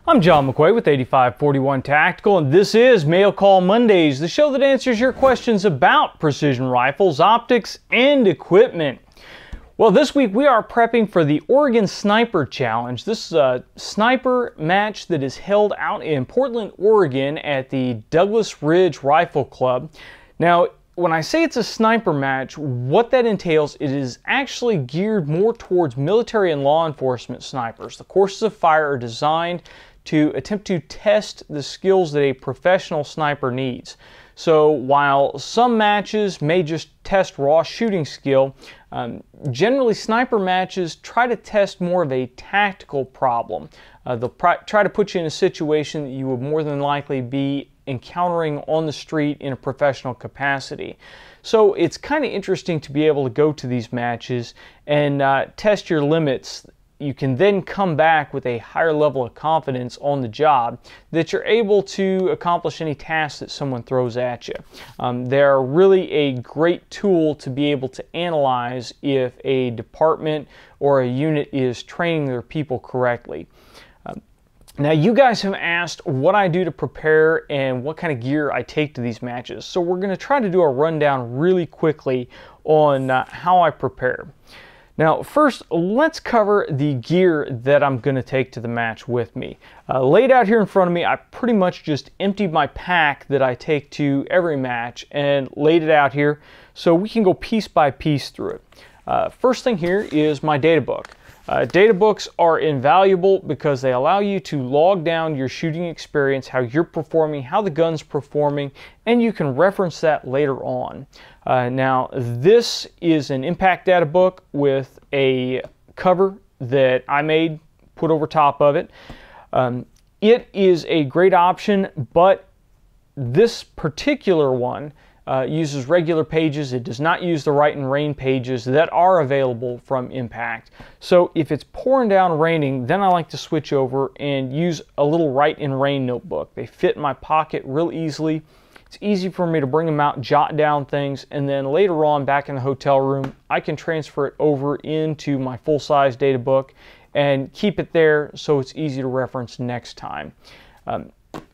I'm John McQuay with 8541 Tactical, and this is Mail Call Mondays, the show that answers your questions about precision rifles, optics, and equipment. Well, this week we are prepping for the Oregon Sniper Challenge. This is a sniper match that is held out in Portland, Oregon at the Douglas Ridge Rifle Club. Now, when I say it's a sniper match, what that entails, it is actually geared more towards military and law enforcement snipers. The courses of fire are designed to attempt to test the skills that a professional sniper needs. So while some matches may just test raw shooting skill, generally sniper matches try to test more of a tactical problem. They'll try to put you in a situation that you would more than likely be encountering on the street in a professional capacity. So it's kind of interesting to be able to go to these matches and test your limits. You can then come back with a higher level of confidence on the job that you're able to accomplish any task that someone throws at you. They're really a great tool to be able to analyze if a department or a unit is training their people correctly. Now, you guys have asked what I do to prepare and what kind of gear I take to these matches. So we're going to try to do a rundown really quickly on how I prepare. Now, first, let's cover the gear that I'm going to take to the match with me. Laid out here in front of me, I pretty much just emptied my pack that I take to every match and laid it out here so we can go piece by piece through it. First thing here is my data book. Data books are invaluable because they allow you to log down your shooting experience, how you're performing, how the gun's performing, and you can reference that later on. Now, this is an impact data book with a cover that I made, put over top of it. It is a great option, but this particular one uses regular pages. It does not use the Write and Rain pages that are available from Impact. So if it's pouring down raining, then I like to switch over and use a little Write and Rain notebook. They fit in my pocket real easily. It's easy for me to bring them out, jot down things, and then later on back in the hotel room, I can transfer it over into my full-size data book and keep it there so it's easy to reference next time.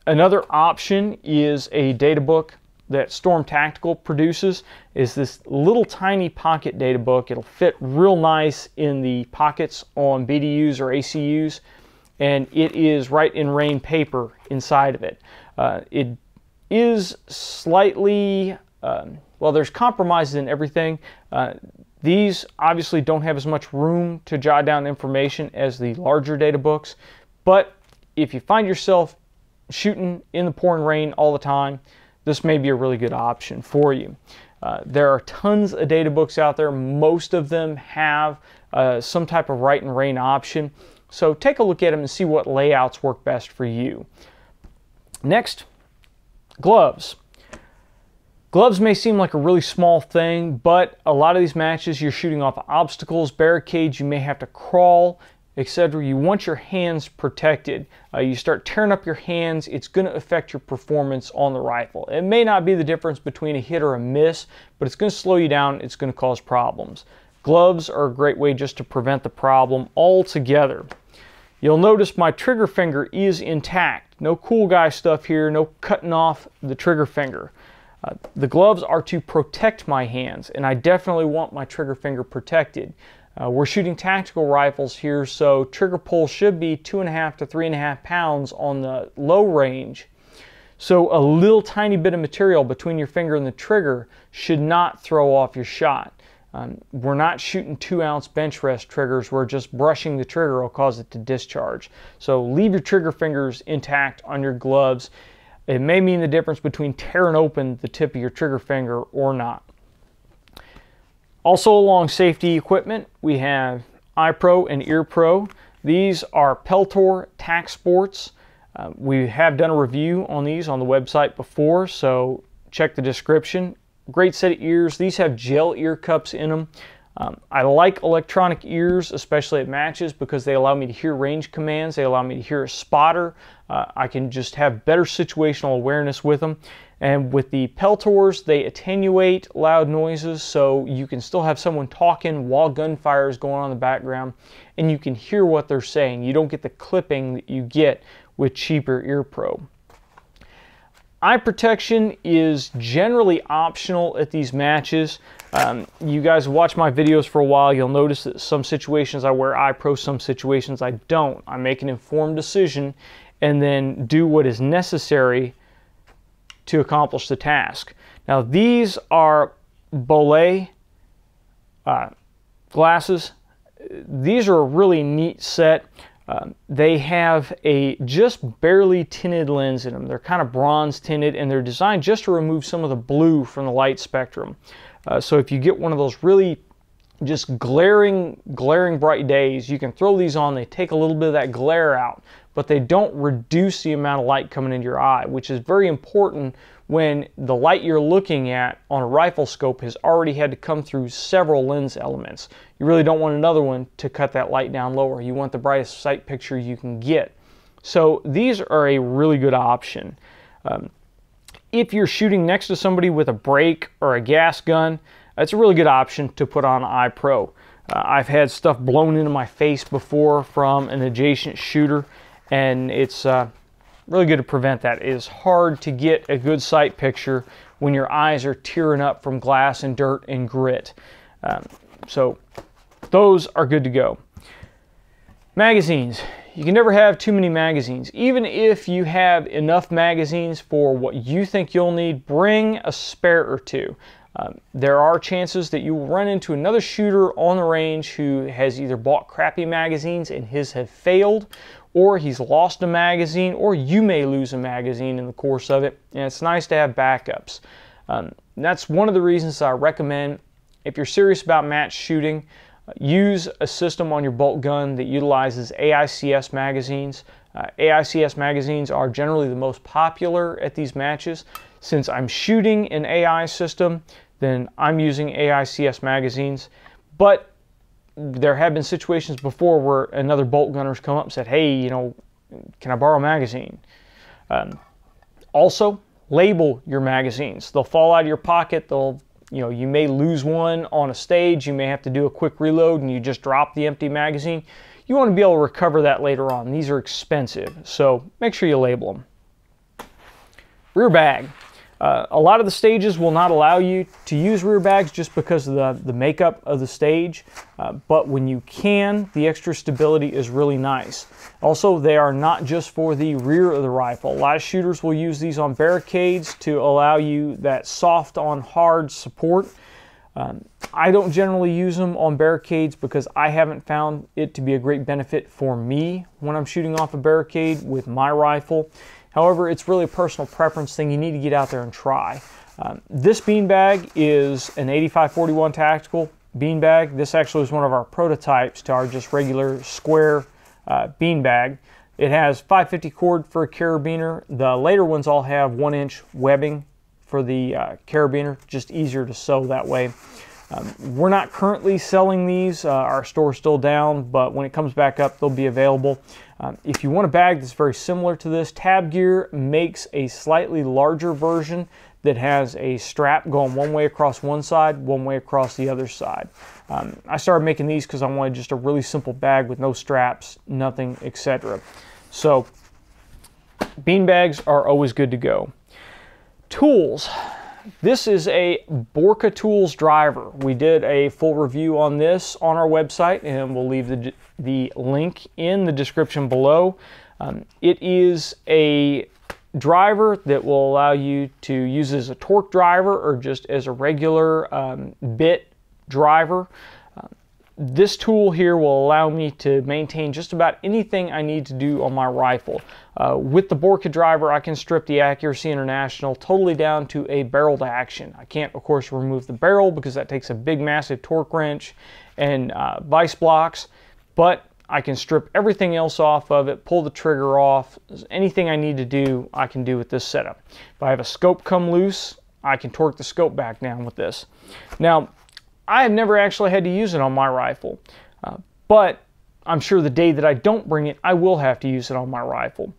Another option is a data book that Storm Tactical produces. Is this little tiny pocket data book. It'll fit real nice in the pockets on BDUs or ACUs, and it is Write and Rain paper inside of it. It is slightly, well, there's compromises in everything. These obviously don't have as much room to jot down information as the larger data books, but if you find yourself shooting in the pouring rain all the time, this may be a really good option for you. There are tons of data books out there. Most of them have some type of Write and Rain option. So take a look at them and see what layouts work best for you. Next, gloves. Gloves may seem like a really small thing, but a lot of these matches you're shooting off obstacles, barricades, you may have to crawl, etc. You want your hands protected. You start tearing up your hands, it's going to affect your performance on the rifle. It may not be the difference between a hit or a miss, but it's going to slow you down, it's going to cause problems. Gloves are a great way just to prevent the problem altogether. You'll notice my trigger finger is intact. No cool guy stuff here, no cutting off the trigger finger. The gloves are to protect my hands, and I definitely want my trigger finger protected. We're shooting tactical rifles here, so trigger pull should be 2.5 to 3.5 pounds on the low range. So a little tiny bit of material between your finger and the trigger should not throw off your shot. We're not shooting 2-ounce bench rest triggers where just brushing the trigger will cause it to discharge. So leave your trigger fingers intact on your gloves. It may mean the difference between tearing open the tip of your trigger finger or not. Also along safety equipment, we have Eye Pro and Ear Pro. These are Peltor Tac Sports. We have done a review on these on the website before, so check the description. Great set of ears. These have gel ear cups in them. I like electronic ears, especially at matches, because they allow me to hear range commands. They allow me to hear a spotter. I can just have better situational awareness with them. And with the Peltors, they attenuate loud noises, so you can still have someone talking while gunfire is going on in the background, and you can hear what they're saying. You don't get the clipping that you get with cheaper ear probe. Eye protection is generally optional at these matches. You guys watch my videos for a while, you'll notice that some situations I wear eye pro, some situations I don't. I make an informed decision and then do what is necessary to accomplish the task. Now these are Bolé glasses. These are a really neat set. They have a just barely tinted lens in them. They're kind of bronze tinted, and they're designed just to remove some of the blue from the light spectrum. So if you get one of those really just glaring bright days, you can throw these on. They take a little bit of that glare out, but they don't reduce the amount of light coming into your eye, which is very important when the light you're looking at on a rifle scope has already had to come through several lens elements. You really don't want another one to cut that light down lower. You want the brightest sight picture you can get. So these are a really good option. If you're shooting next to somebody with a brake or a gas gun, it's a really good option to put on Eye Pro. I've had stuff blown into my face before from an adjacent shooter, and it's really good to prevent that. It is hard to get a good sight picture when your eyes are tearing up from glass and dirt and grit. So those are good to go. Magazines. You can never have too many magazines. Even if you have enough magazines for what you think you'll need, bring a spare or two. There are chances that you will run into another shooter on the range who has either bought crappy magazines and his have failed, or he's lost a magazine, or you may lose a magazine in the course of it, and it's nice to have backups. That's one of the reasons I recommend, if you're serious about match shooting, use a system on your bolt gun that utilizes AICS magazines. AICS magazines are generally the most popular at these matches. Since I'm shooting an AI system, then I'm using AICS magazines, but there have been situations before where another bolt gunner's come up and said, hey, you know, can I borrow a magazine? Also, label your magazines. They'll fall out of your pocket. You may lose one on a stage. You may have to do a quick reload and you just drop the empty magazine. You want to be able to recover that later on. These are expensive, so make sure you label them. Rear bag. A lot of the stages will not allow you to use rear bags just because of the makeup of the stage, but when you can, the extra stability is really nice. Also, they are not just for the rear of the rifle. A lot of shooters will use these on barricades to allow you that soft on hard support. I don't generally use them on barricades because I haven't found it to be a great benefit for me when I'm shooting off a barricade with my rifle. However, it's really a personal preference thing. You need to get out there and try. This beanbag is an 8541 tactical beanbag. This actually is one of our prototypes to our just regular square beanbag. It has 550 cord for a carabiner. The later ones all have 1-inch webbing for the carabiner, just easier to sew that way. We're not currently selling these. Our store's still down, but when it comes back up, they'll be available. If you want a bag that's very similar to this, Tab Gear makes a slightly larger version that has a strap going one way across one side, one way across the other side. I started making these because I wanted just a really simple bag with no straps, nothing, etc. So beanbags are always good to go. Tools. This is a Borka Tools driver. We did a full review on this on our website, and we'll leave the link in the description below. It is a driver that will allow you to use as a torque driver or just as a regular bit driver. This tool here will allow me to maintain just about anything I need to do on my rifle. With the Borka driver, I can strip the Accuracy International totally down to a barreled action. I can't, of course, remove the barrel because that takes a big, massive torque wrench and vice blocks, but I can strip everything else off of it, pull the trigger off. Anything I need to do, I can do with this setup. If I have a scope come loose, I can torque the scope back down with this. Now, I have never actually had to use it on my rifle, but I'm sure the day that I don't bring it, I will have to use it on my rifle.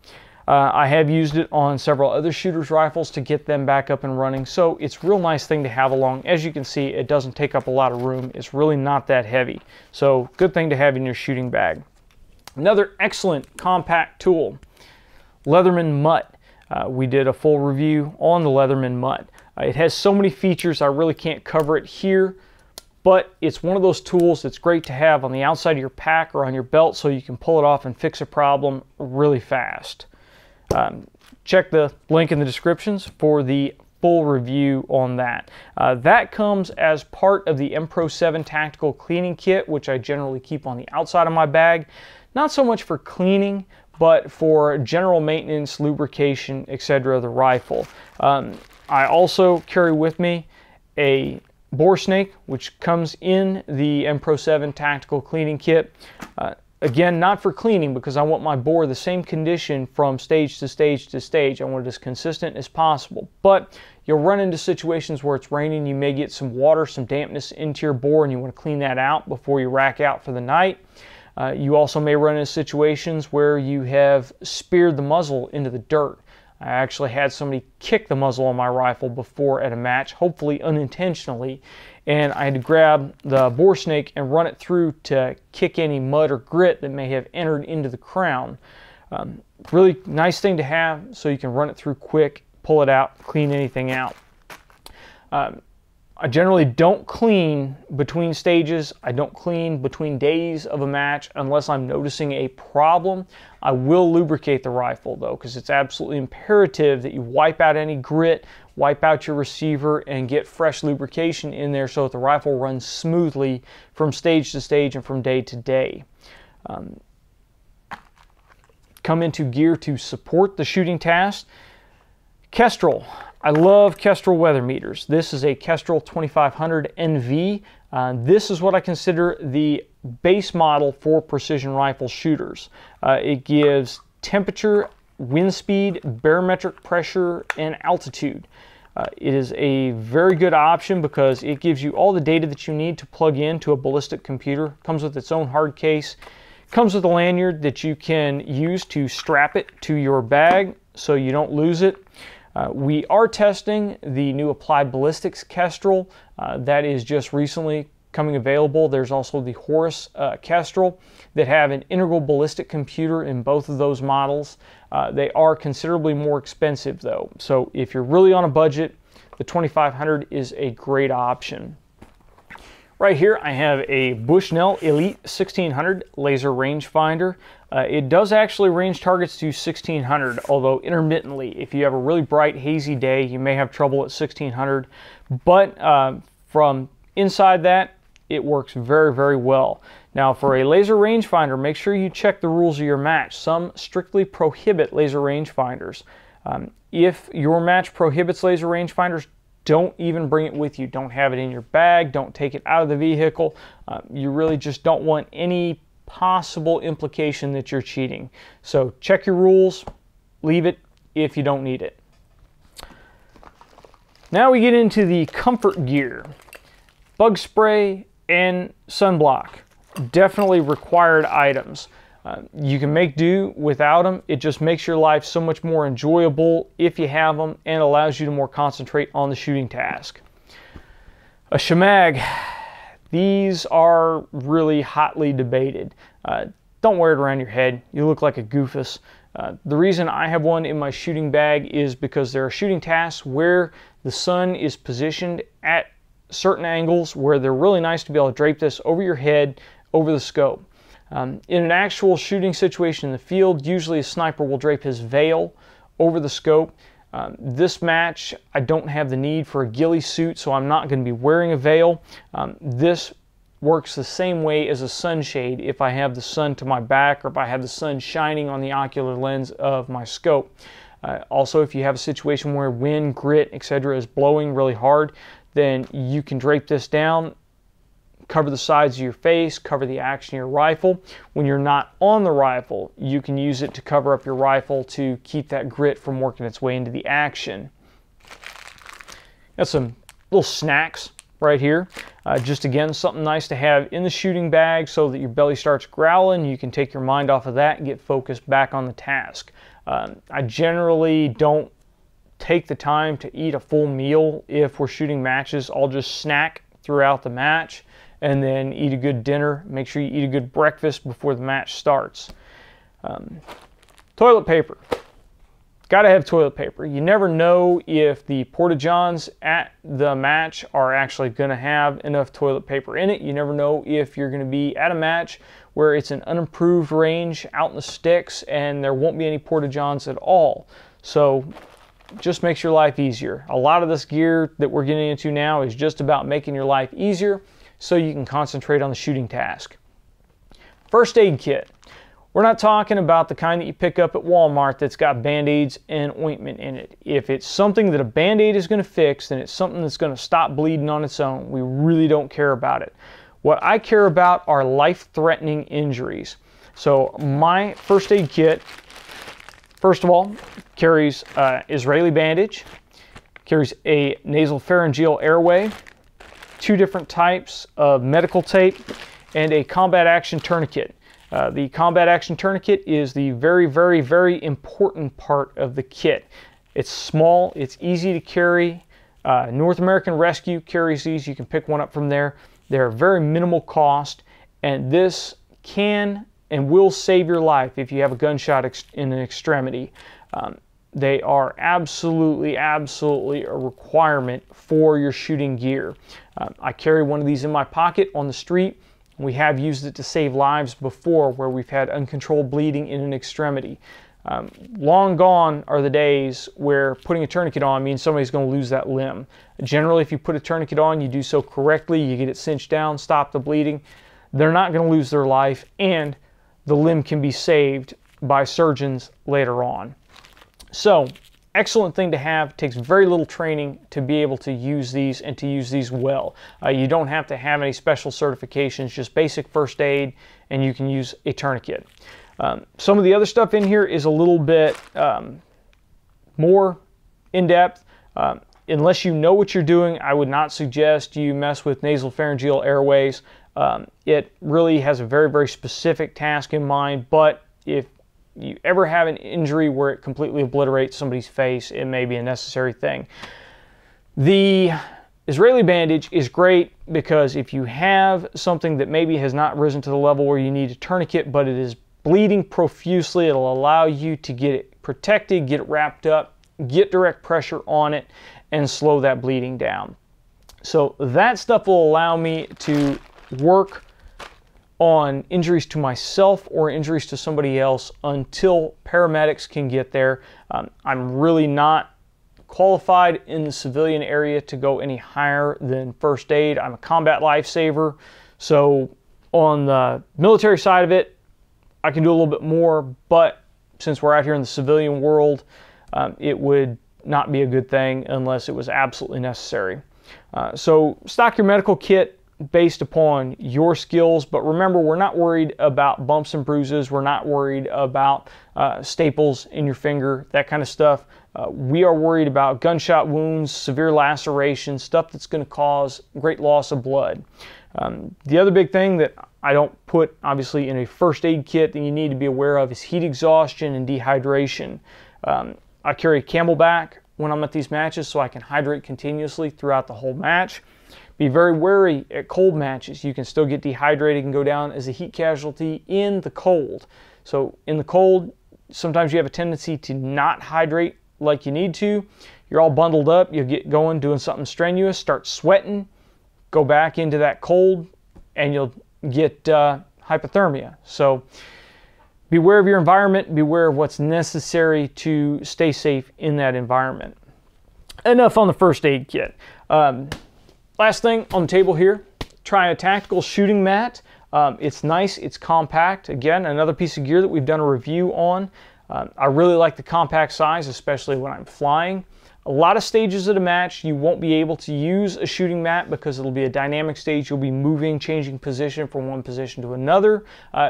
I have used it on several other shooters' rifles to get them back up and running, so it's a real nice thing to have along. As you can see, it doesn't take up a lot of room. It's really not that heavy, so good thing to have in your shooting bag. Another excellent compact tool. Leatherman Mutt. We did a full review on the Leatherman Mutt. It has so many features, I really can't cover it here, but it's one of those tools that's great to have on the outside of your pack or on your belt so you can pull it off and fix a problem really fast. Check the link in the descriptions for the full review on that. That comes as part of the M Pro 7 Tactical Cleaning Kit, which I generally keep on the outside of my bag. Not so much for cleaning, but for general maintenance, lubrication, etc. of the rifle. I also carry with me a bore snake, which comes in the M Pro 7 Tactical Cleaning Kit. Again, not for cleaning, because I want my bore the same condition from stage to stage to stage. I want it as consistent as possible. But you'll run into situations where it's raining, you may get some water, some dampness into your bore, and you want to clean that out before you rack out for the night. You also may run into situations where you have speared the muzzle into the dirt. I actually had somebody kick the muzzle on my rifle before at a match, hopefully unintentionally, and I had to grab the bore snake and run it through to kick any mud or grit that may have entered into the crown. Really nice thing to have so you can run it through quick, pull it out, clean anything out. I generally don't clean between stages. I don't clean between days of a match unless I'm noticing a problem. I will lubricate the rifle though, because it's absolutely imperative that you wipe out any grit, wipe out your receiver, and get fresh lubrication in there so that the rifle runs smoothly from stage to stage and from day to day. Come into gear to support the shooting task. Kestrel. I love Kestrel weather meters. This is a Kestrel 2500 NV. This is what I consider the base model for precision rifle shooters. It gives temperature, wind speed, barometric pressure, and altitude. It is a very good option because it gives you all the data that you need to plug into a ballistic computer. Comes with its own hard case. Comes with a lanyard that you can use to strap it to your bag so you don't lose it. We are testing the new Applied Ballistics Kestrel that is just recently coming available. There's also the Horus Kestrel that have an integral ballistic computer in both of those models. They are considerably more expensive though, so if you're really on a budget, the 2500 is a great option. Right here I have a Bushnell Elite 1600 laser rangefinder. It does actually range targets to 1600, although intermittently. If you have a really bright, hazy day, you may have trouble at 1600. But from inside that, it works very, very well. Now, for a laser rangefinder, make sure you check the rules of your match. Some strictly prohibit laser rangefinders. If your match prohibits laser rangefinders, don't even bring it with you. Don't have it in your bag. Don't take it out of the vehicle. You really just don't want any possible implication that you're cheating. So check your rules. Leave it if you don't need it. Now we get into the comfort gear. Bug spray and sunblock. Definitely required items. You can make do without them. It just makes your life so much more enjoyable if you have them and allows you to more concentrate on the shooting task. A shemag. These are really hotly debated. Don't wear it around your head. You look like a goofus. The reason I have one in my shooting bag is because there are shooting tasks where the sun is positioned at certain angles where they're really nice to be able to drape this over your head, over the scope. In an actual shooting situation in the field, usually a sniper will drape his veil over the scope. This match, I don't have the need for a ghillie suit, so I'm not going to be wearing a veil. This works the same way as a sunshade if I have the sun to my back or if I have the sun shining on the ocular lens of my scope. Also, if you have a situation where wind, grit, etc. is blowing really hard, then you can drape this down, cover the sides of your face, cover the action of your rifle. When you're not on the rifle, you can use it to cover up your rifle to keep that grit from working its way into the action. Got some little snacks right here. Just again, something nice to have in the shooting bag so that your belly starts growling. You can take your mind off of that and get focused back on the task. I generally don't take the time to eat a full meal if we're shooting matches. I'll just snack throughout the match and then eat a good dinner. Make sure you eat a good breakfast before the match starts. Toilet paper. Got to have toilet paper. You never know if the porta-johns at the match are actually going to have enough toilet paper in it. You never know if you're going to be at a match where it's an unimproved range out in the sticks and there won't be any porta-johns at all. So just makes your life easier. A lot of this gear that we're getting into now is just about making your life easier so you can concentrate on the shooting task. First aid kit. We're not talking about the kind that you pick up at Walmart that's got Band-Aids and ointment in it. If it's something that a Band-Aid is going to fix, then it's something that's going to stop bleeding on its own. We really don't care about it. What I care about are life-threatening injuries. So my first aid kit, first of all, carries Israeli bandage, carries a nasopharyngeal airway, 2 different types of medical tape, and a combat action tourniquet. The combat action tourniquet is the very, very, very important part of the kit. It's small, it's easy to carry. North American Rescue carries these. You can pick one up from there. They're very minimal cost, and this can and will save your life if you have a gunshot in an extremity. They are absolutely, absolutely a requirement for your shooting gear. I carry one of these in my pocket on the street. We have used it to save lives before where we've had uncontrolled bleeding in an extremity. Long gone are the days where putting a tourniquet on means somebody's going to lose that limb. Generally, if you put a tourniquet on, you do so correctly, you get it cinched down, stop the bleeding. They're not going to lose their life, and the limb can be saved by surgeons later on. So, excellent thing to have. Takes very little training to be able to use these and to use these well. You don't have to have any special certifications, just basic first aid, and you can use a tourniquet. Some of the other stuff in here is a little bit more in-depth. Unless you know what you're doing, I would not suggest you mess with nasopharyngeal airways. It really has a very, very specific task in mind, but if you ever have an injury where it completely obliterates somebody's face, it may be a necessary thing. The Israeli bandage is great because if you have something that maybe has not risen to the level where you need a tourniquet, but it is bleeding profusely, it'll allow you to get it protected, get it wrapped up, get direct pressure on it, and slow that bleeding down. So that stuff will allow me to work on injuries to myself or injuries to somebody else until paramedics can get there. I'm really not qualified in the civilian area to go any higher than first aid. I'm a combat lifesaver, so on the military side of it, I can do a little bit more, but since we're out here in the civilian world, it would not be a good thing unless it was absolutely necessary. So stock your medical kit based upon your skills, but remember, we're not worried about bumps and bruises. We're not worried about staples in your finger, that kind of stuff. We are worried about gunshot wounds, severe lacerations, stuff that's going to cause great loss of blood. The other big thing that I don't put, obviously, in a first aid kit that you need to be aware of is heat exhaustion and dehydration. I carry Camelback when I'm at these matches so I can hydrate continuously throughout the whole match. Be very wary at cold matches. You can still get dehydrated and go down as a heat casualty in the cold. So in the cold, sometimes you have a tendency to not hydrate like you need to. You're all bundled up, you'll get going doing something strenuous, start sweating, go back into that cold, and you'll get hypothermia. So beware of your environment, beware of what's necessary to stay safe in that environment. Enough on the first aid kit. Last thing on the table here, try a tactical shooting mat. It's nice, it's compact. Again, another piece of gear that we've done a review on. I really like the compact size, especially when I'm flying. A lot of stages of the match, you won't be able to use a shooting mat because it'll be a dynamic stage. You'll be moving, changing position from one position to another,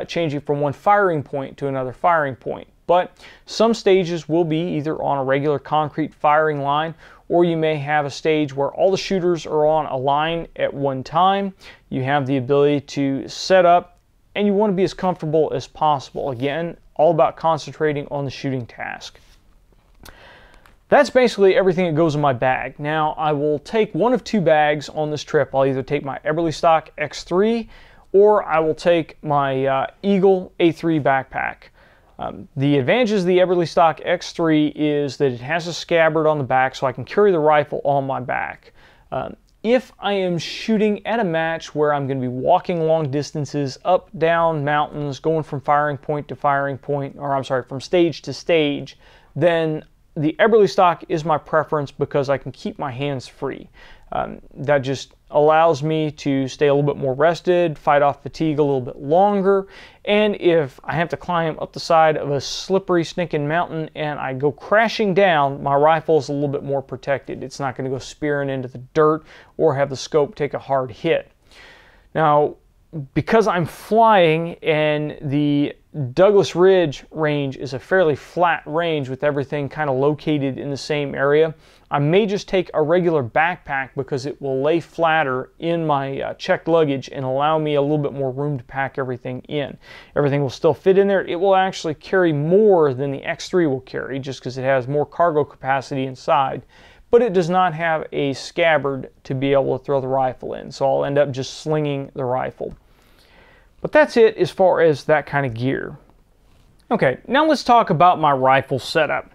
changing from one firing point to another firing point. But some stages will be either on a regular concrete firing line, or you may have a stage where all the shooters are on a line at one time. You have the ability to set up, and you want to be as comfortable as possible. Again, all about concentrating on the shooting task. That's basically everything that goes in my bag. Now, I will take one of 2 bags on this trip. I'll either take my Eberly Stock X3 or I will take my Eagle A3 backpack. The advantages of the Eberly Stock X3 is that it has a scabbard on the back, so I can carry the rifle on my back. If I am shooting at a match where I'm going to be walking long distances, up, down mountains, going from firing point to firing point, or I'm sorry, from stage to stage, then the Eberly Stock is my preference because I can keep my hands free. That just allows me to stay a little bit more rested, fight off fatigue a little bit longer, and if I have to climb up the side of a slippery, stinking mountain and I go crashing down, my rifle is a little bit more protected. It's not going to go spearing into the dirt or have the scope take a hard hit. Now, because I'm flying and the Douglas Ridge range is a fairly flat range with everything kind of located in the same area, I may just take a regular backpack because it will lay flatter in my checked luggage and allow me a little bit more room to pack everything in. Everything will still fit in there. It will actually carry more than the X3 will carry just because it has more cargo capacity inside, but it does not have a scabbard to be able to throw the rifle in, so I'll end up just slinging the rifle. But that's it as far as that kind of gear. Okay, now let's talk about my rifle setup.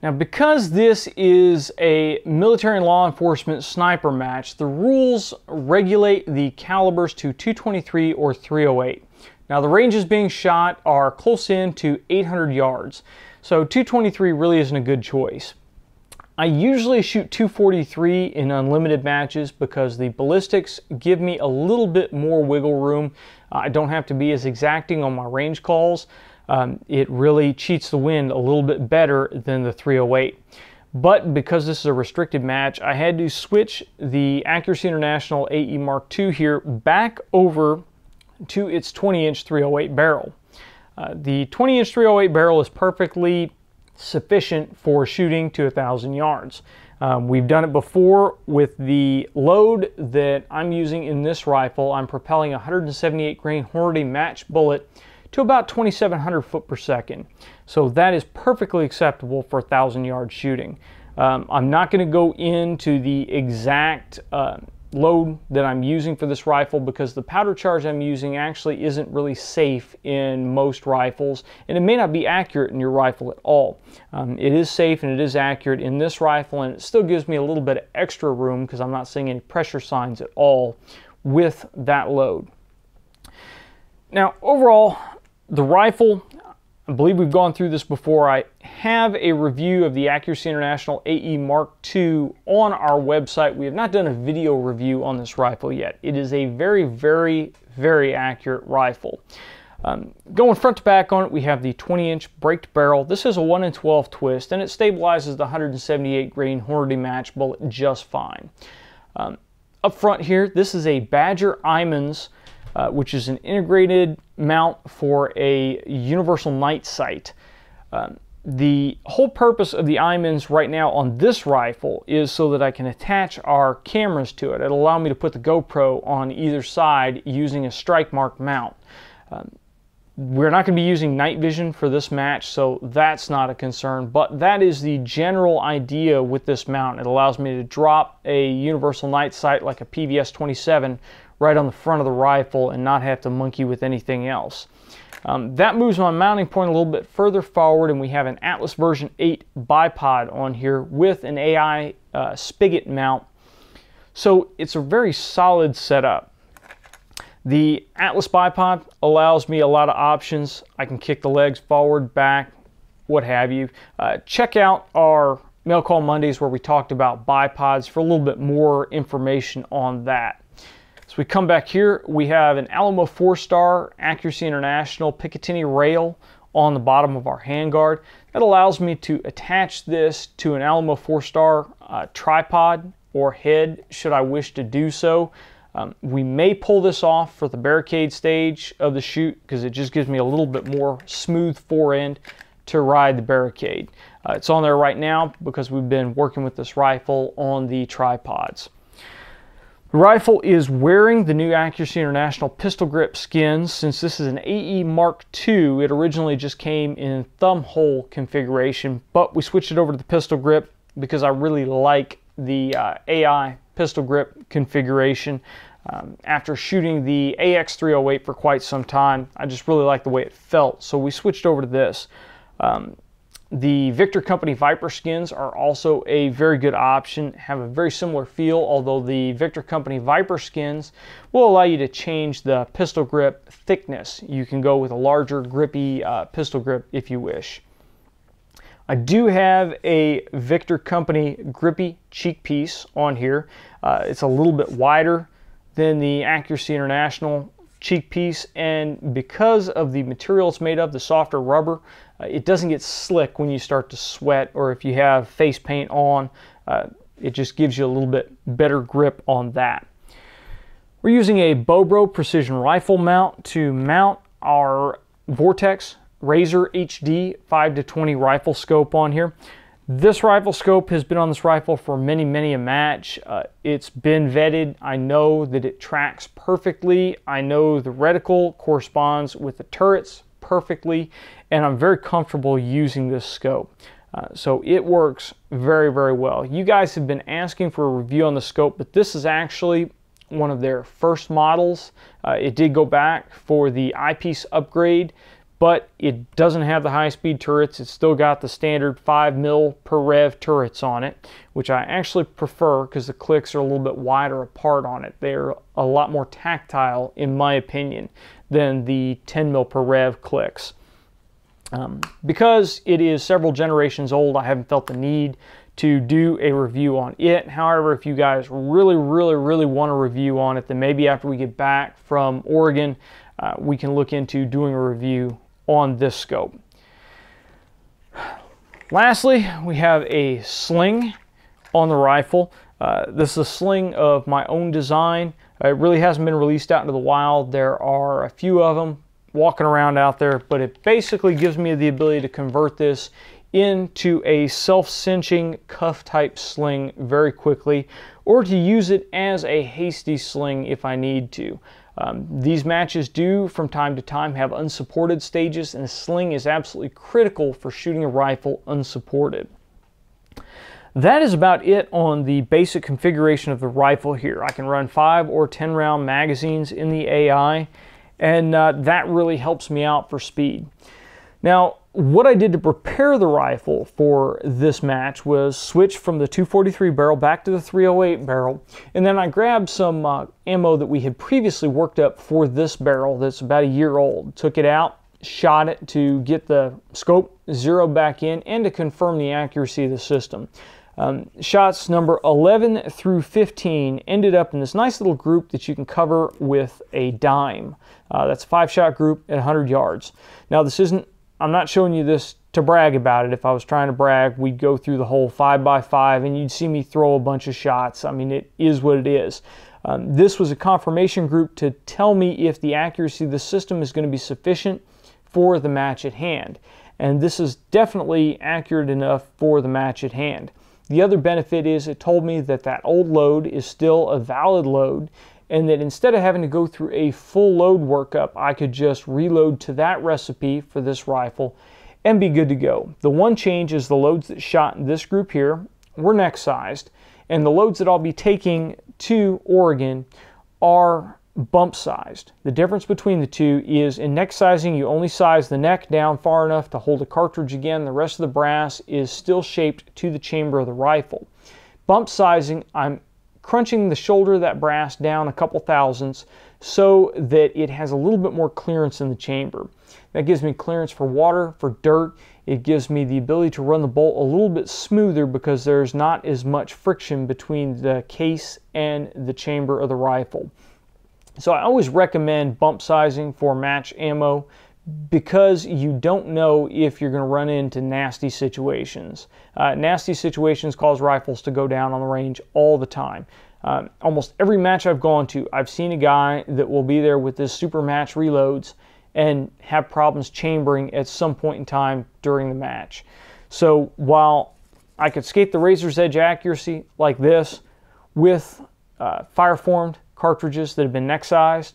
Now, because this is a military and law enforcement sniper match, the rules regulate the calibers to .223 or .308. Now, the ranges being shot are close in to 800 yards, so .223 really isn't a good choice. I usually shoot .243 in unlimited matches because the ballistics give me a little bit more wiggle room. I don't have to be as exacting on my range calls. It really cheats the wind a little bit better than the .308. But because this is a restricted match, I had to switch the Accuracy International AE Mark II here back over to its 20-inch .308 barrel. The 20-inch .308 barrel is perfectly sufficient for shooting to 1,000 yards. We've done it before with the load that I'm using in this rifle. I'm propelling a 178 grain Hornady match bullet to about 2,700 foot per second. So that is perfectly acceptable for 1,000 yard shooting. I'm not going to go into the exact load that I'm using for this rifle because the powder charge I'm using actually isn't really safe in most rifles, and it may not be accurate in your rifle at all. It is safe and it is accurate in this rifle, and it still gives me a little bit of extra room because I'm not seeing any pressure signs at all with that load. Now, overall, the rifle, I believe we've gone through this before. I have a review of the Accuracy International AE Mark II on our website. We have not done a video review on this rifle yet. It is a very, very, very accurate rifle. Going front to back on it, we have the 20-inch braked barrel. This is a 1 in 12 twist, and it stabilizes the 178 grain Hornady match bullet just fine. Up front here, this is a Badger Imans, which is an integrated mount for a universal night sight. The whole purpose of the Imans right now on this rifle is so that I can attach our cameras to it. It'll allow me to put the GoPro on either side using a strike mark mount. We're not going to be using night vision for this match, so that's not a concern, but that is the general idea with this mount. It allows me to drop a universal night sight like a PVS 27 right on the front of the rifle and not have to monkey with anything else. That moves my mounting point a little bit further forward, and we have an Atlas version 8 bipod on here with an AI spigot mount. So it's a very solid setup. The Atlas bipod allows me a lot of options. I can kick the legs forward, back, what have you. Check out our Mail Call Mondays where we talked about bipods for a little bit more information on that. So we come back here, we have an Alamo 4-star Accuracy International Picatinny rail on the bottom of our handguard. That allows me to attach this to an Alamo 4-star tripod or head should I wish to do so. We may pull this off for the barricade stage of the shoot because it just gives me a little bit more smooth forend to ride the barricade. It's on there right now because we've been working with this rifle on the tripods. The rifle is wearing the new Accuracy International pistol grip skins. Since this is an AE Mark II, it originally just came in thumb hole configuration, but we switched it over to the pistol grip because I really like the AI pistol grip configuration. After shooting the AX308 for quite some time, I just really liked the way it felt, so we switched over to this. The Victor Company Viper skins are also a very good option, have a very similar feel, although the Victor Company Viper skins will allow you to change the pistol grip thickness. You can go with a larger grippy pistol grip if you wish. I do have a Victor Company grippy cheek piece on here. It's a little bit wider than the Accuracy International cheek piece, and because of the material it's made of, the softer rubber, it doesn't get slick when you start to sweat or if you have face paint on. It just gives you a little bit better grip on that. We're using a Bobro precision rifle mount to mount our Vortex Razor HD 5-20 rifle scope on here. This rifle scope has been on this rifle for many a match. It's been vetted. I know that it tracks perfectly. I know the reticle corresponds with the turrets perfectly, and I'm very comfortable using this scope. So it works very well. You guys have been asking for a review on the scope, but this is actually one of their first models. It did go back for the eyepiece upgrade, but it doesn't have the high-speed turrets. It's still got the standard 5 mil per rev turrets on it, which I actually prefer because the clicks are a little bit wider apart on it. They're a lot more tactile, in my opinion, than the 10 mil per rev clicks. Because it is several generations old, I haven't felt the need to do a review on it. However, if you guys really want a review on it, then maybe after we get back from Oregon, we can look into doing a review on this scope. Lastly, we have a sling on the rifle. This is a sling of my own design. It really hasn't been released out into the wild. There are a few of them walking around out there, but it basically gives me the ability to convert this into a self-cinching cuff type sling very quickly, or to use it as a hasty sling if I need to. These matches do from time to time have unsupported stages, and a sling is absolutely critical for shooting a rifle unsupported. That is about it on the basic configuration of the rifle here. I can run 5 or 10 round magazines in the AI, and that really helps me out for speed. Now, what I did to prepare the rifle for this match was switch from the 243 barrel back to the 308 barrel, and then I grabbed some ammo that we had previously worked up for this barrel that's about a year old. Took it out, shot it to get the scope zeroed back in and to confirm the accuracy of the system. Shots number 11 through 15 ended up in this nice little group that you can cover with a dime. That's a 5-shot group at 100 yards. Now this isn't, I'm not showing you this to brag about it. If I was trying to brag, we'd go through the whole 5x5 and you'd see me throw a bunch of shots. I mean, it is what it is. This was a confirmation group to tell me if the accuracy of the system is going to be sufficient for the match at hand. And this is definitely accurate enough for the match at hand. The other benefit is it told me that that old load is still a valid load, and that instead of having to go through a full load workup, I could just reload to that recipe for this rifle and be good to go. The one change is the loads that shot in this group here were neck sized, and the loads that I'll be taking to Oregon are bump sized. The difference between the two is in neck sizing, you only size the neck down far enough to hold a cartridge again. The rest of the brass is still shaped to the chamber of the rifle. Bump sizing, I'm crunching the shoulder of that brass down a couple thousandths so that it has a little bit more clearance in the chamber. That gives me clearance for water, for dirt. It gives me the ability to run the bolt a little bit smoother because there's not as much friction between the case and the chamber of the rifle. So I always recommend bump sizing for match ammo because you don't know if you're going to run into nasty situations. Nasty situations cause rifles to go down on the range all the time. Almost every match I've gone to, I've seen a guy that will be there with this super match reloads and have problems chambering at some point in time during the match. So while I could skate the razor's edge accuracy like this with fire-formed cartridges that have been neck sized,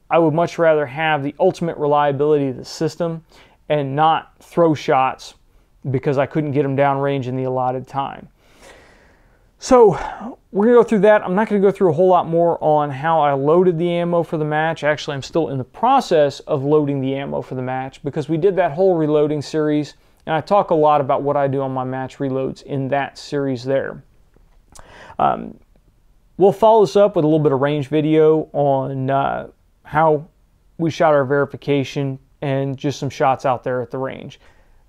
I would much rather have the ultimate reliability of the system and not throw shots because I couldn't get them downrange in the allotted time. So we're going to go through that. I'm not going to go through a whole lot more on how I loaded the ammo for the match. Actually, I'm still in the process of loading the ammo for the match because we did that whole reloading series, and I talk a lot about what I do on my match reloads in that series there. We'll follow this up with a little bit of range video on how we shot our verification and just some shots out there at the range.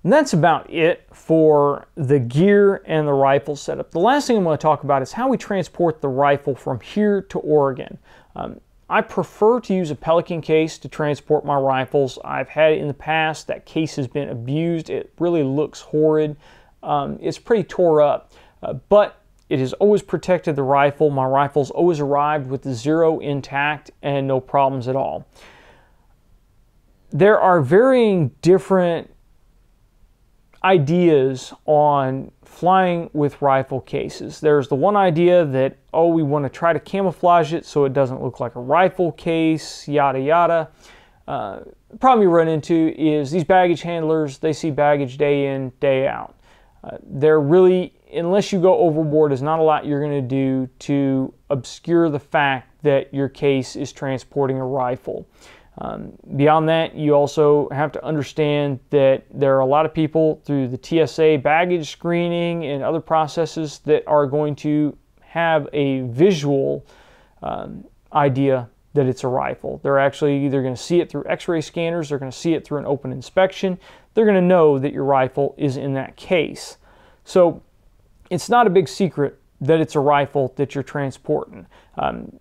And that's about it for the gear and the rifle setup. The last thing I'm going to talk about is how we transport the rifle from here to Oregon. I prefer to use a Pelican case to transport my rifles. I've had it in the past. That case has been abused. It really looks horrid. It's pretty tore up, but it has always protected the rifle. My rifle's always arrived with the zero intact and no problems at all. There are varying different ideas on flying with rifle cases. There's the one idea that, oh, we want to try to camouflage it so it doesn't look like a rifle case, yada yada. The problem you run into is these baggage handlers, they see baggage day in, day out. They're really, unless you go overboard, there's not a lot you're going to do to obscure the fact that your case is transporting a rifle. Beyond that, you also have to understand that there are a lot of people through the TSA baggage screening and other processes that are going to have a visual idea that it's a rifle. They're actually either going to see it through x-ray scanners, they're going to see it through an open inspection, they're going to know that your rifle is in that case. So it's not a big secret that it's a rifle that you're transporting.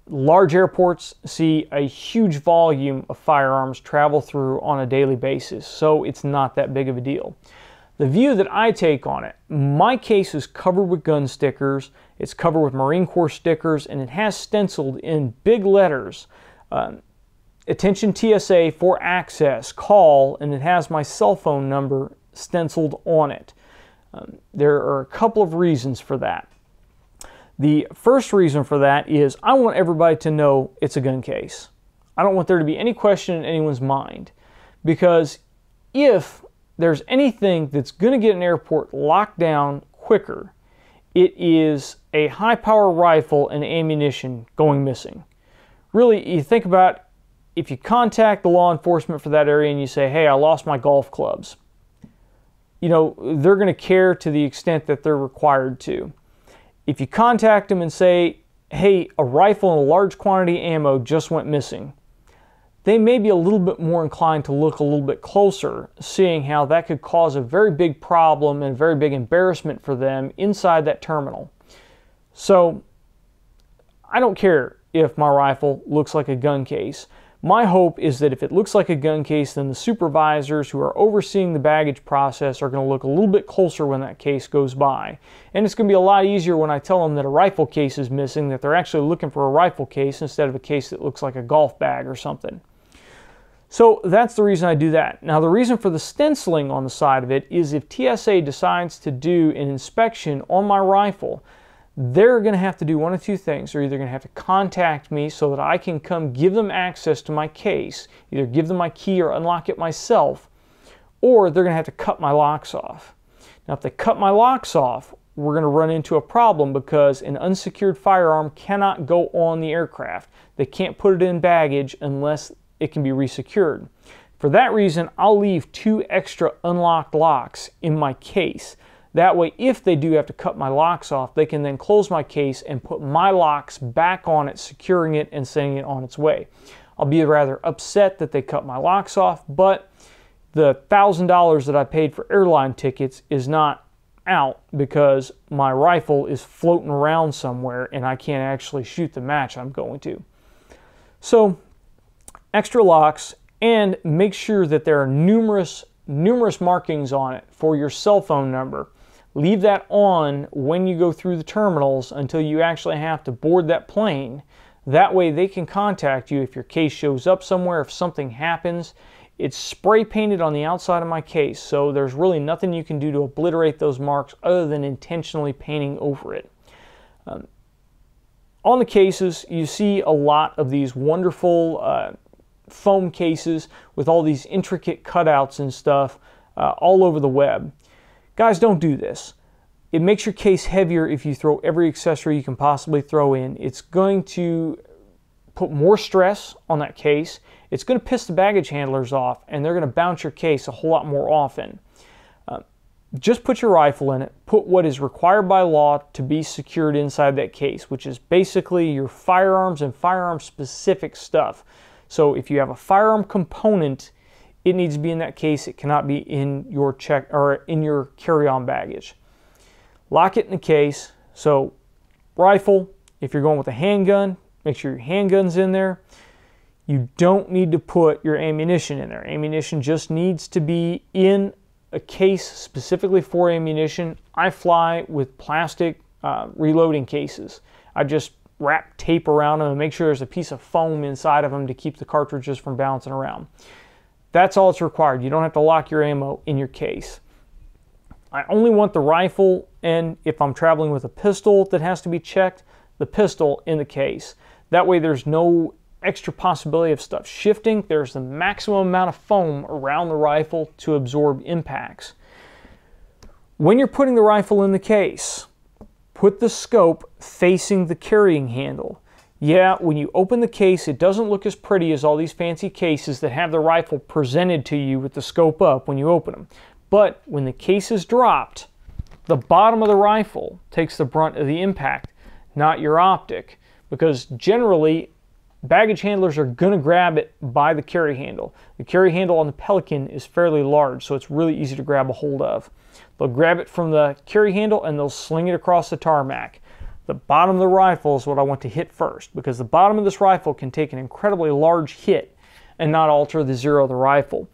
Large airports see a huge volume of firearms travel through on a daily basis, so it's not that big of a deal. The view that I take on it, my case is covered with gun stickers, it's covered with Marine Corps stickers, and it has stenciled in big letters, attention TSA for access, call, and it has my cell phone number stenciled on it. There are a couple of reasons for that. The first reason for that is I want everybody to know it's a gun case. I don't want there to be any question in anyone's mind, because if there's anything that's going to get an airport locked down quicker, it is a high-power rifle and ammunition going missing. Really, you think about if you contact the law enforcement for that area and you say, hey, I lost my golf clubs, you know, they're going to care to the extent that they're required to. If you contact them and say, hey, a rifle and a large quantity of ammo just went missing, they may be a little bit more inclined to look a little bit closer, seeing how that could cause a very big problem and a very big embarrassment for them inside that terminal. So I don't care if my rifle looks like a gun case. My hope is that if it looks like a gun case, then the supervisors who are overseeing the baggage process are going to look a little bit closer when that case goes by. And it's going to be a lot easier when I tell them that a rifle case is missing, that they're actually looking for a rifle case instead of a case that looks like a golf bag or something. So that's the reason I do that. Now, the reason for the stenciling on the side of it is if TSA decides to do an inspection on my rifle, they're going to have to do one of two things. They're either going to have to contact me so that I can come give them access to my case, either give them my key or unlock it myself, or they're going to have to cut my locks off. Now, if they cut my locks off, we're going to run into a problem because an unsecured firearm cannot go on the aircraft. They can't put it in baggage unless it can be resecured. For that reason, I'll leave 2 extra unlocked locks in my case. That way, if they do have to cut my locks off, they can then close my case and put my locks back on it, securing it and sending it on its way. I'll be rather upset that they cut my locks off, but the $1,000 that I paid for airline tickets is not out because my rifle is floating around somewhere and I can't actually shoot the match I'm going to. So, extra locks, and make sure that there are numerous markings on it for your cell phone number. Leave that on when you go through the terminals until you actually have to board that plane. That way they can contact you if your case shows up somewhere, if something happens. It's spray painted on the outside of my case, so there's really nothing you can do to obliterate those marks other than intentionally painting over it. On the cases, you see a lot of these wonderful foam cases with all these intricate cutouts and stuff all over the web. Guys, don't do this. It makes your case heavier if you throw every accessory you can possibly throw in. It's going to put more stress on that case. It's going to piss the baggage handlers off, and they're going to bounce your case a whole lot more often. Just put your rifle in it. Put what is required by law to be secured inside that case, which is basically your firearms and firearm-specific stuff. So if you have a firearm component, it needs to be in that case. It cannot be in your in your carry-on baggage. Lock it in the case. So rifle, if you're going with a handgun, make sure your handgun's in there. You don't need to put your ammunition in there. Ammunition just needs to be in a case specifically for ammunition. I fly with plastic reloading cases. I just wrap tape around them and make sure there's a piece of foam inside of them to keep the cartridges from bouncing around. That's all it's required. You don't have to lock your ammo in your case. I only want the rifle, and if I'm traveling with a pistol that has to be checked, the pistol in the case. That way there's no extra possibility of stuff shifting. There's the maximum amount of foam around the rifle to absorb impacts. When you're putting the rifle in the case, put the scope facing the carrying handle. Yeah, when you open the case, it doesn't look as pretty as all these fancy cases that have the rifle presented to you with the scope up when you open them. But when the case is dropped, the bottom of the rifle takes the brunt of the impact, not your optic, because generally baggage handlers are going to grab it by the carry handle. The carry handle on the Pelican is fairly large, so it's really easy to grab a hold of. They'll grab it from the carry handle and they'll sling it across the tarmac. The bottom of the rifle is what I want to hit first, because the bottom of this rifle can take an incredibly large hit and not alter the zero of the rifle.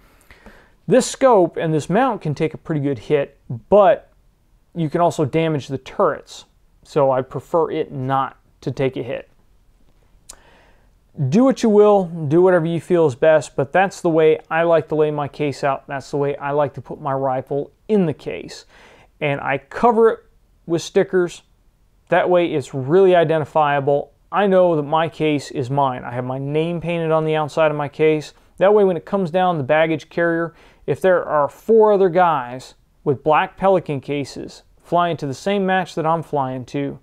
This scope and this mount can take a pretty good hit, but you can also damage the turrets, so I prefer it not to take a hit. Do what you will, do whatever you feel is best, but that's the way I like to lay my case out. That's the way I like to put my rifle in the case. And I cover it with stickers. That way it's really identifiable. I know that my case is mine. I have my name painted on the outside of my case. That way when it comes down the baggage carrier, if there are 4 other guys with black Pelican cases flying to the same match that I'm flying to,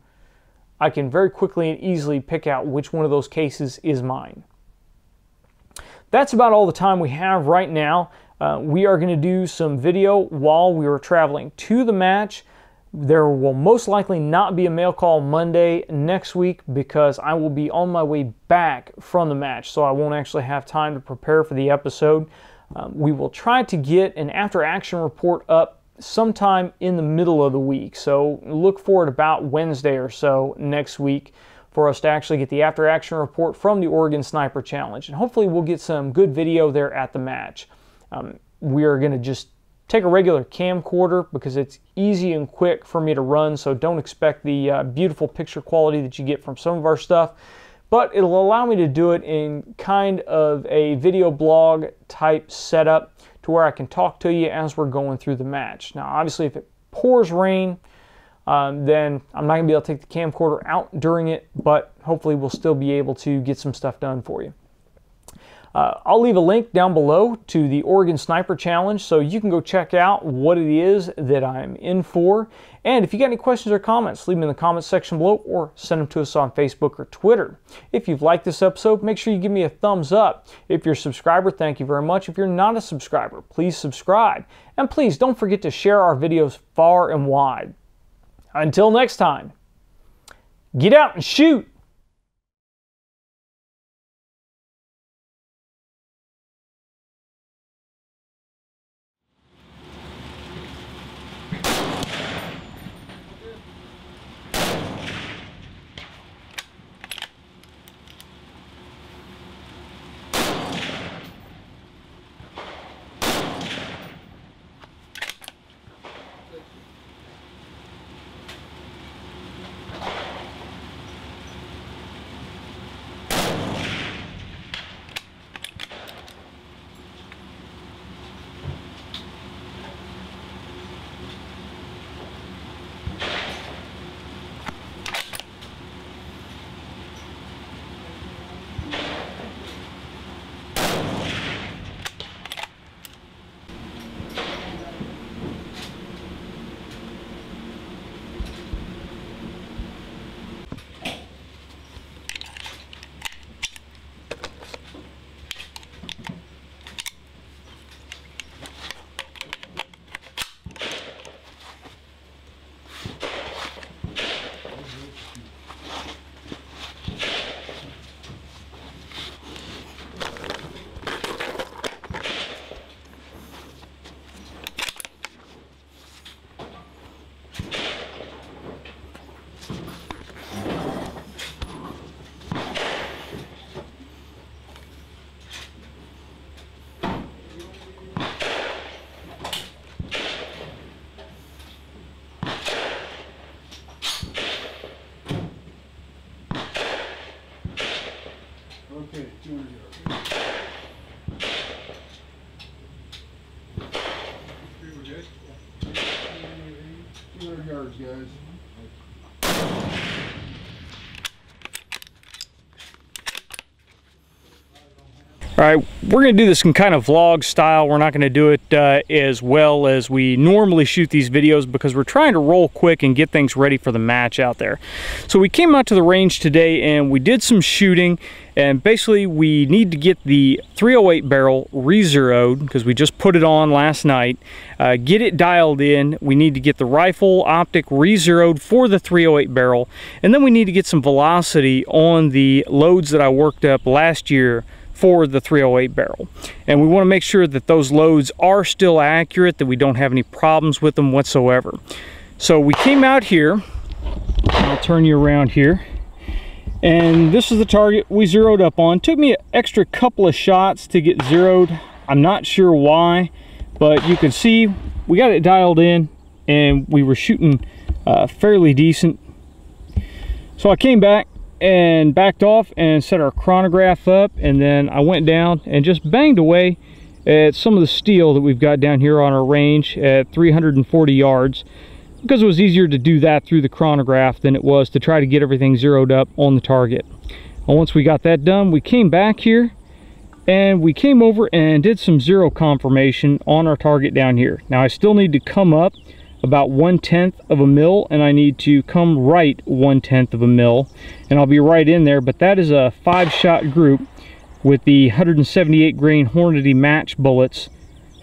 I can very quickly and easily pick out which one of those cases is mine. That's about all the time we have right now. We are going to do some video while we are traveling to the match. There will most likely not be a mail call Monday next week because I will be on my way back from the match, so I won't actually have time to prepare for the episode. We will try to get an after-action report up sometime in the middle of the week, so look for it about Wednesday or so next week for us to actually get the after-action report from the Oregon Sniper Challenge, and hopefully we'll get some good video there at the match. We are going to just take a regular camcorder because it's easy and quick for me to run, so don't expect the beautiful picture quality that you get from some of our stuff, but it'll allow me to do it in kind of a video blog type setup to where I can talk to you as we're going through the match. Now, obviously, if it pours rain, then I'm not going to be able to take the camcorder out during it, but hopefully we'll still be able to get some stuff done for you. I'll leave a link down below to the Oregon Sniper Challenge so you can go check out what it is that I'm in for. And if you got any questions or comments, leave them in the comments section below or send them to us on Facebook or Twitter. If you've liked this episode, make sure you give me a thumbs up. If you're a subscriber, thank you very much. If you're not a subscriber, please subscribe. And please don't forget to share our videos far and wide. Until next time, get out and shoot! Okay, 200 yards. Okay, we're good? Yeah. 200 yards, guys. All right, we're going to do this in kind of vlog style. We're not going to do it as well as we normally shoot these videos because we're trying to roll quick and get things ready for the match out there. So we came out to the range today and we did some shooting, and basically we need to get the 308 barrel re-zeroed because we just put it on last night. Get it dialed in. We need to get the rifle optic re-zeroed for the 308 barrel, and then we need to get some velocity on the loads that I worked up last year for the 308 barrel. And we want to make sure that those loads are still accurate, that we don't have any problems with them whatsoever. So we came out here, I'll turn you around here, and this is the target we zeroed up on. Took me an extra couple of shots to get zeroed. I'm not sure why, but you can see we got it dialed in and we were shooting fairly decent. So I came back and backed off and set our chronograph up, and then I went down and just banged away at some of the steel that we've got down here on our range at 340 yards, because it was easier to do that through the chronograph than it was to try to get everything zeroed up on the target. And once we got that done, we came back here and we came over and did some zero confirmation on our target down here. Now I still need to come up about 1/10 of a mil, and I need to come right 1/10 of a mil, and I'll be right in there. But that is a 5-shot group with the 178 grain Hornady match bullets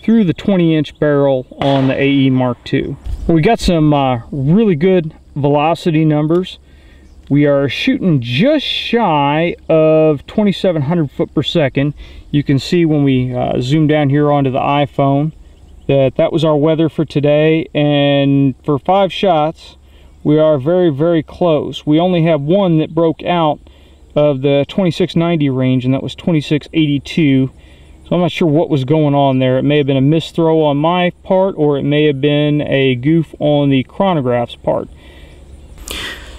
through the 20-inch barrel on the AE Mark II. We got some really good velocity numbers. We are shooting just shy of 2,700 foot per second. You can see when we zoom down here onto the iPhone that was our weather for today, and for 5 shots we are very, very close. We only have one that broke out of the 2690 range, and that was 2682. So I'm not sure what was going on there. It may have been a misthrow on my part, or it may have been a goof on the chronograph's part.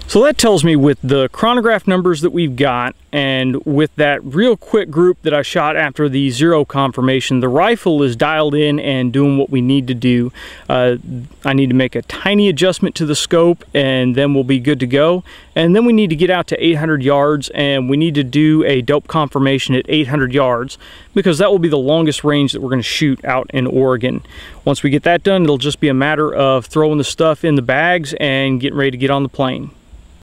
So that tells me with the chronograph numbers that we've got, and with that real quick group that I shot after the zero confirmation, the rifle is dialed in and doing what we need to do. I need to make a tiny adjustment to the scope, and then we'll be good to go. And then we need to get out to 800 yards, and we need to do a dope confirmation at 800 yards, because that will be the longest range that we're going to shoot out in Oregon. Once we get that done, it'll just be a matter of throwing the stuff in the bags and getting ready to get on the plane.